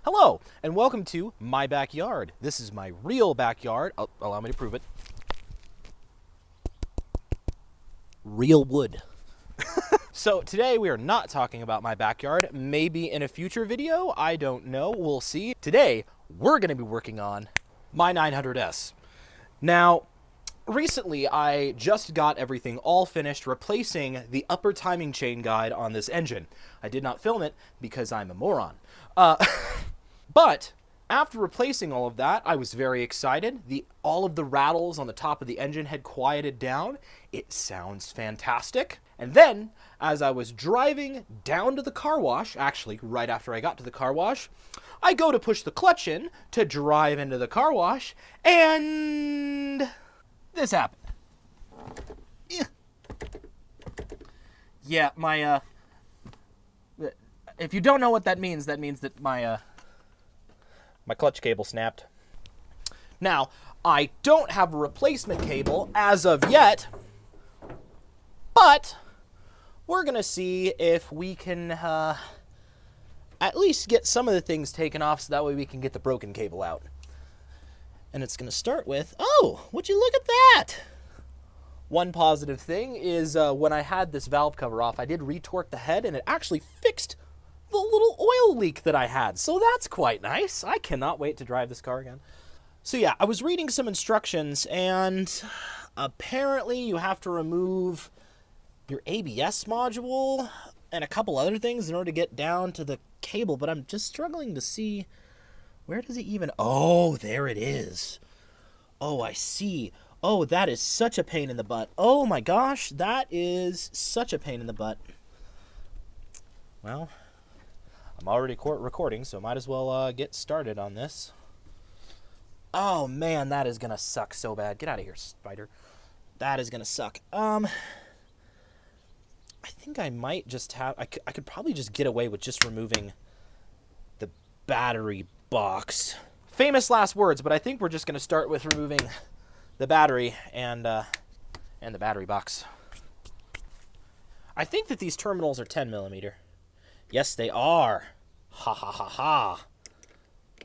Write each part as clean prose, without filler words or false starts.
Hello, and welcome to my backyard. This is my real backyard. Oh, allow me to prove it. Real wood. So today we are not talking about my backyard. Maybe in a future video, I don't know. We'll see. Today, we're going to be working on my 900S. Now, recently I just got everything all finished replacing the upper timing chain guide on this engine. I did not film it because I'm a moron. But after replacing all of that, I was very excited. All of the rattles on the top of the engine had quieted down. It sounds fantastic. And then, as I was driving down to the car wash, actually right after I got to the car wash, I go to push the clutch in to drive into the car wash, and this happened. Yeah, if you don't know what that means that my clutch cable snapped. Now, I don't have a replacement cable as of yet, but we're going to see if we can at least get some of the things taken off so that way we can get the broken cable out. And it's going to start with, oh, would you look at that? One positive thing is when I had this valve cover off, I did retorque the head and it actually fixed the little oil leak that I had. So that's quite nice. I cannot wait to drive this car again. So yeah, I was reading some instructions and apparently you have to remove your ABS module and a couple other things in order to get down to the cable, but I'm just struggling to see where does it even... Oh, there it is. Oh, I see. Oh, that is such a pain in the butt. Oh my gosh, that is such a pain in the butt. Well, I'm already recording, so might as well get started on this. Oh man, that is gonna suck so bad. Get out of here, spider. That is gonna suck. I think I might just have... I could probably just get away with just removing the battery box. Famous last words, but I think we're just gonna start with removing the battery and the battery box. I think that these terminals are 10 millimeter. Yes, they are. Ha ha ha ha.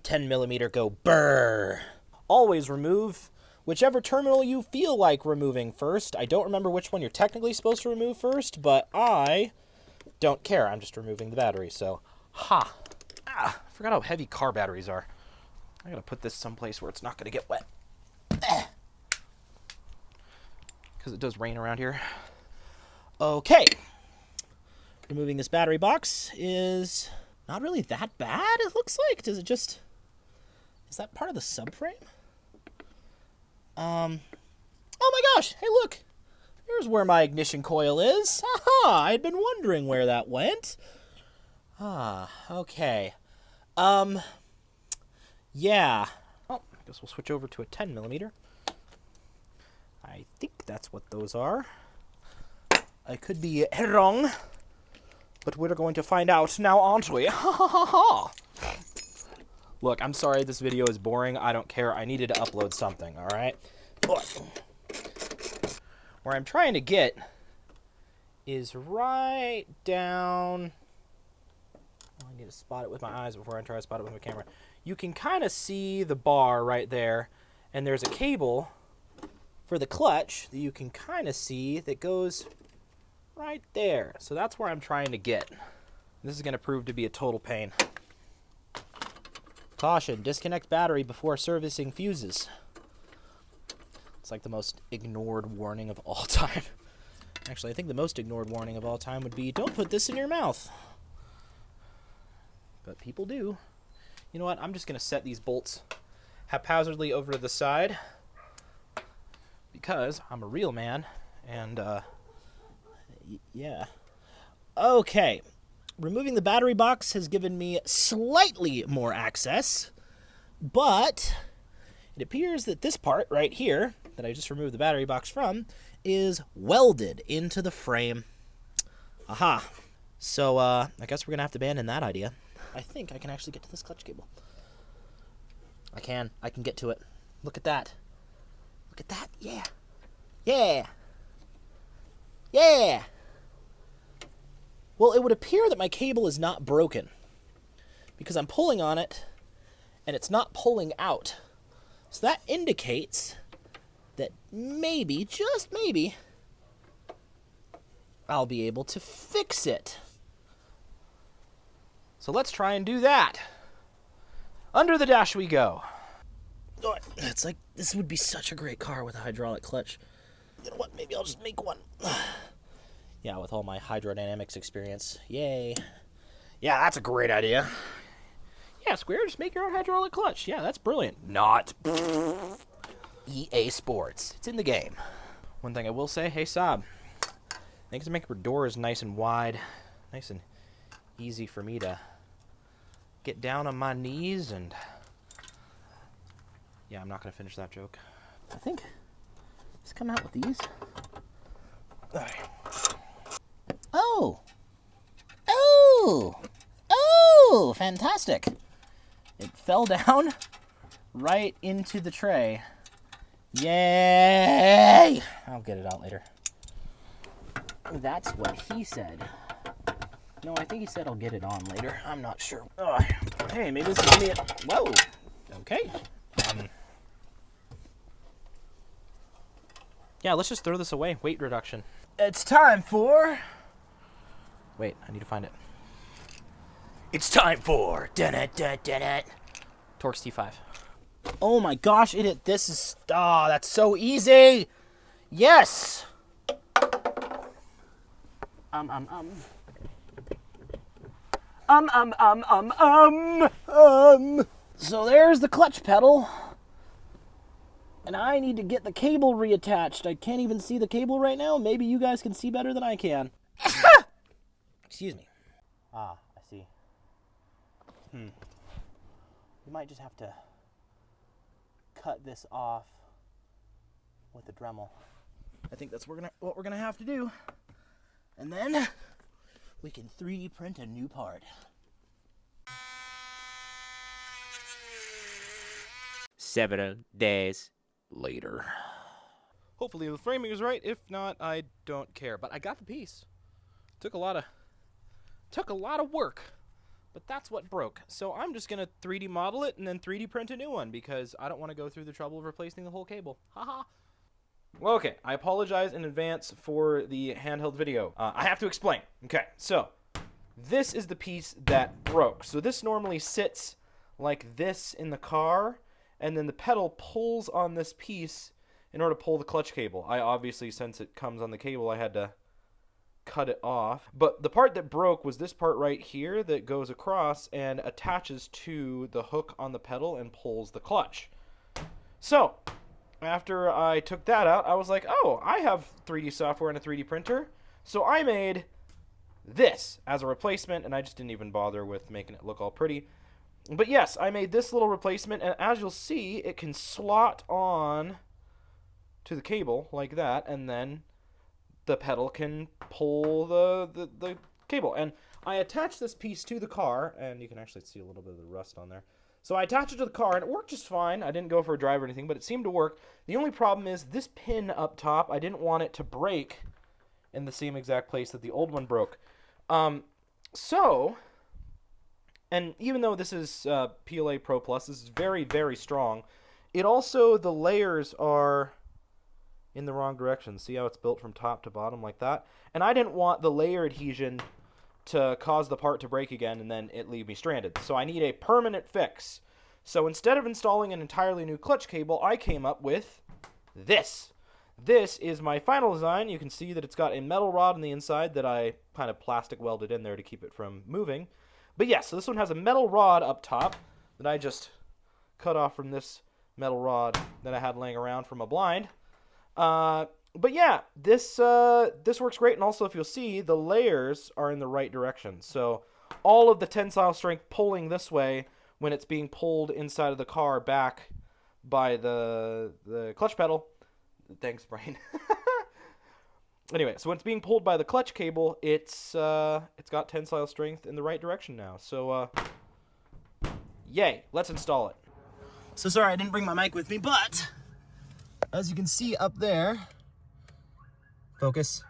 10 millimeter go burr. Always remove whichever terminal you feel like removing first. I don't remember which one you're technically supposed to remove first, but I don't care. I'm just removing the battery, so ha. I forgot how heavy car batteries are. I gotta put this someplace where it's not gonna get wet. Because it does rain around here. Okay. Removing this battery box is not really that bad, it looks like. Does it just... Is that part of the subframe? Oh my gosh! Hey, look! Here's where my ignition coil is. Aha! I had been wondering where that went. Okay. Yeah. Oh, I guess we'll switch over to a 10 millimeter. I think that's what those are. I could be wrong. But we're going to find out now, aren't we? Ha ha ha ha! Look, I'm sorry this video is boring. I don't care. I needed to upload something, alright? But where I'm trying to get is right down... I need to spot it with my eyes before I try to spot it with my camera. You can kind of see the bar right there, and there's a cable for the clutch that you can kind of see that goes right there. So that's where I'm trying to get. This is going to prove to be a total pain. Caution, disconnect battery before servicing fuses. It's like the most ignored warning of all time. Actually, I think the most ignored warning of all time would be, don't put this in your mouth. But people do. You know what? I'm just going to set these bolts haphazardly over to the side because I'm a real man and yeah. Okay. Removing the battery box has given me slightly more access, but it appears that this part right here that I just removed the battery box from is welded into the frame. Aha. So, I guess we're going to have to abandon that idea. I think I can actually get to this clutch cable. I can get to it. Look at that. Look at that. Yeah. Yeah. Yeah. Well, it would appear that my cable is not broken because I'm pulling on it and it's not pulling out. So that indicates that maybe, just maybe, I'll be able to fix it. So let's try and do that. Under the dash we go. Oh, it's like, this would be such a great car with a hydraulic clutch. You know what, maybe I'll just make one. Yeah, with all my hydrodynamics experience. Yay. Yeah, that's a great idea. Yeah, Square, just make your own hydraulic clutch. Yeah, that's brilliant. Not. EA Sports. It's in the game. One thing I will say, hey Saab, thanks for making your doors nice and wide, nice and easy for me to get down on my knees and... Yeah, I'm not going to finish that joke. I think let's come out with these. All right. Oh! Oh! Oh! Fantastic! It fell down right into the tray. Yay! I'll get it out later. That's what he said. No, I think he said I'll get it on later. I'm not sure. Oh, hey, maybe this is gonna be it. Whoa! Okay. Yeah, let's just throw this away. Weight reduction. It's time for... Wait, I need to find it. It's time for... Torx T5. Oh my gosh, this is... Oh, that's so easy! Yes! So there's the clutch pedal. And I need to get the cable reattached. I can't even see the cable right now. Maybe you guys can see better than I can. Excuse me. Ah, I see. You might just have to cut this off with a Dremel. I think that's what we're gonna have to do. And then we can 3D print a new part. 7 days later. Hopefully the framing is right. If not, I don't care. But I got the piece. Took a lot of work. But that's what broke. So I'm just gonna 3D model it and then 3D print a new one because I don't want to go through the trouble of replacing the whole cable. Haha. Well, okay, I apologize in advance for the handheld video. I have to explain. Okay, so this is the piece that broke. So this normally sits like this in the car, and then the pedal pulls on this piece in order to pull the clutch cable. I obviously, since it comes on the cable, I had to cut it off. But the part that broke was this part right here that goes across and attaches to the hook on the pedal and pulls the clutch. So after I took that out, I was like, oh, I have 3D software and a 3D printer. So I made this as a replacement, and I just didn't even bother with making it look all pretty. But yes, I made this little replacement, and as you'll see, it can slot on to the cable like that, and then the pedal can pull the cable. And I attached this piece to the car, and you can actually see a little bit of the rust on there. So I attached it to the car, and it worked just fine. I didn't go for a drive or anything, but it seemed to work. The only problem is this pin up top, I didn't want it to break in the same exact place that the old one broke. And even though this is PLA Pro Plus, this is very, very strong. It also, the layers are in the wrong direction. See how it's built from top to bottom like that? And I didn't want the layer adhesion to cause the part to break again and then it leave me stranded. So I need a permanent fix. So instead of installing an entirely new clutch cable, I came up with this. This is my final design. You can see that it's got a metal rod on the inside that I kind of plastic welded in there to keep it from moving. But yeah, so this one has a metal rod up top that I just cut off from this metal rod that I had laying around from a blind. But yeah, this works great, and also if you'll see, the layers are in the right direction. So all of the tensile strength pulling this way when it's being pulled inside of the car back by the clutch pedal. Thanks, Brian. Anyway, so when it's being pulled by the clutch cable, it's got tensile strength in the right direction now. So yay, let's install it. So sorry I didn't bring my mic with me, but as you can see up there, focus,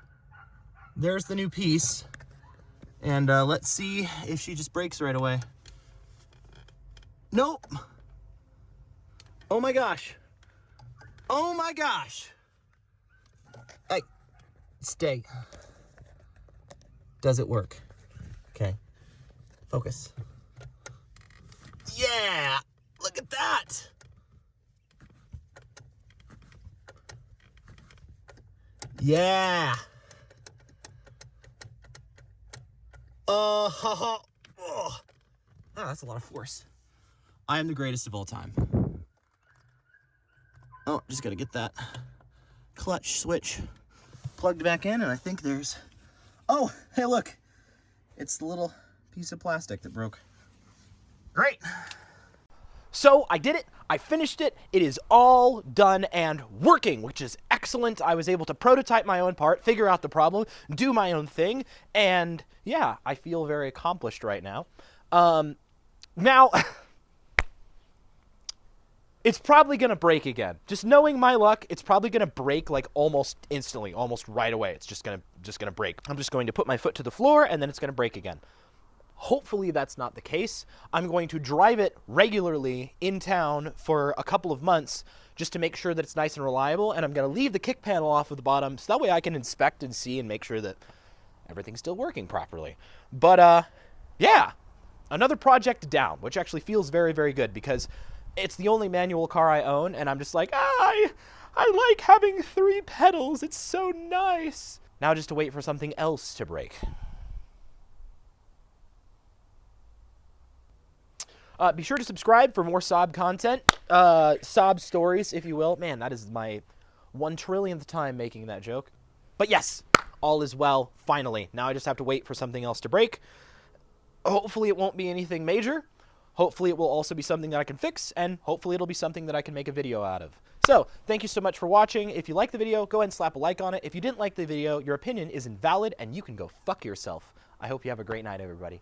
there's the new piece. And let's see if she just breaks right away. Nope. Oh my gosh. Oh my gosh. Hey, stay. Does it work? Okay. Focus. Yeah! Look at that! Yeah! Oh, that's a lot of force. I am the greatest of all time. Oh, just gotta get that clutch switch plugged back in, and I think there's... Oh, hey, look. It's the little piece of plastic that broke. Great. So I did it. I finished it. It is all done and working, which is excellent. I was able to prototype my own part, figure out the problem, do my own thing, and yeah, I feel very accomplished right now. Now, it's probably going to break again. Just knowing my luck, it's probably going to break like almost instantly, almost right away. It's just going to break. I'm just going to put my foot to the floor and then it's going to break again. Hopefully that's not the case. I'm going to drive it regularly in town for a couple of months just to make sure that it's nice and reliable, and I'm going to leave the kick panel off of the bottom so that way I can inspect and see and make sure that everything's still working properly. But yeah, another project down, which actually feels very, very good because it's the only manual car I own, and I'm just like, I like having 3 pedals. It's so nice. Now just to wait for something else to break. Be sure to subscribe for more Saab content, Saab stories, if you will. Man, that is my 1 trillionth time making that joke. But yes, all is well, finally. Now I just have to wait for something else to break. Hopefully it won't be anything major. Hopefully it will also be something that I can fix, and hopefully it'll be something that I can make a video out of. So, thank you so much for watching. If you liked the video, go ahead and slap a like on it. If you didn't like the video, your opinion is invalid, and you can go fuck yourself. I hope you have a great night, everybody.